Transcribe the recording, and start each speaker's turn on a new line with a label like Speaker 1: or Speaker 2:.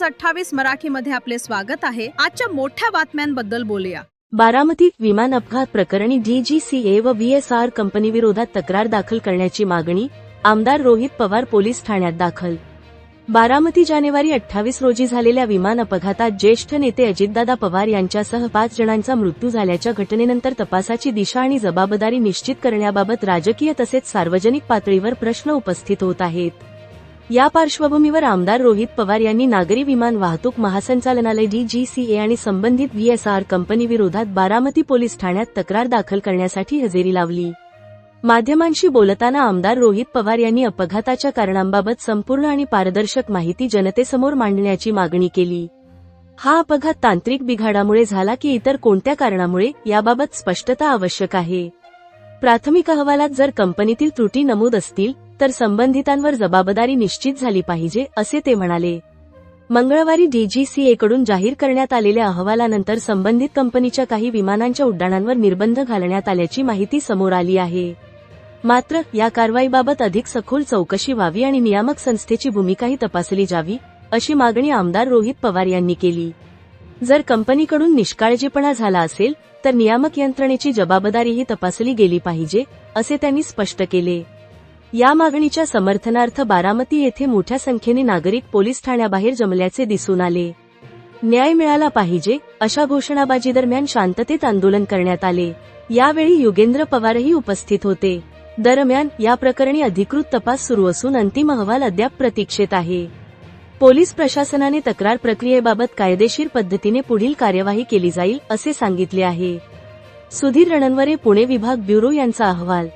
Speaker 1: News 28 मराठीमध्ये आपले स्वागत आहे। आजच्या मोठ्या बातम्यांबद्दल बोलूया।
Speaker 2: बारामती विमान अपघात प्रकरणी DGCA व VSR कंपनीविरोधात तक्रार दाखल करण्याची मागणी, आमदार रोहित पवार पोलीस ठाण्यात दाखल। बारामती जानेवारी 28 रोजी झालेल्या विमान अपघातात ज्येष्ठ नेते अजितदादा पवार यांच्यासह 5 जणांचा मृत्यू झाल्याच्या घटनेनंतर तपासाची दिशा आणि जबाबदारी निश्चित करण्याबाबत राजकीय तसेच सार्वजनिक पातळीवर प्रश्न उपस्थित होत आहेत। या पार्श्वभूमीवर आमदार रोहित पवार यांनी नागरी विमान वाहतूक महासंचालनालय DGCA आणि संबंधित VSR कंपनीविरोधात बारामती पोलीस ठाण्यात तक्रार दाखल करण्यासाठी हजेरी लावली। माध्यमांशी बोलताना आमदार रोहित पवार यांनी अपघाताच्या कारणांबाबत संपूर्ण आणि पारदर्शक माहिती जनतेसमोर मांडण्याची मागणी केली। हा अपघात तांत्रिक बिघाडामुळे झाला की इतर कोणत्या कारणामुळे याबाबत स्पष्टता आवश्यक आहे। प्राथमिक अहवालात जर कंपनीतील त्रुटी नमूद असतील तर संबंधितांवर जबाबदारी निश्चित झाली पाहिजे, असे ते म्हणाले। मंगळवारी DGCA कडून जाहीर करण्यात आलेल्या अहवालानंतर संबंधित कंपनीच्या काही विमानांच्या उड्डाणांवर निर्बंध घालण्यात आल्याची माहिती समोर आली आहे। मात्र या कारवाईबाबत अधिक सखोल चौकशी व्हावी आणि नियामक संस्थेची भूमिकाही तपासली जावी, अशी मागणी आमदार रोहित पवार यांनी केली। जर कंपनीकडून निष्काळजीपणा झाला असेल तर नियामक यंत्रणेची जबाबदारीही तपासली गेली पाहिजे, असे त्यांनी स्पष्ट केले। या मागणीच्या समर्थनार्थ बारामती येथे मोठ्या संख्येने नागरिक पोलीस ठाण्याबाहेर जमल्याचे दिसून आले। न्याय मिळाला पाहिजे अशा घोषणाबाजी दरम्यान शांततेत आंदोलन करण्यात आले। यावेळी योगेंद्र पवारही उपस्थित होते। दरम्यान या प्रकरणी अधिकृत तपास सुरू असून अंतिम अहवाल अद्याप प्रतीक्षेत आहे। पोलीस प्रशासनाने तक्रार प्रक्रियेबाबत कायदेशीर पद्धतीने पुढील कार्यवाही केली जाईल, असे सांगितले आहे। सुधीर रणनवरे, पुणे विभाग ब्युरो यांचा अहवाल।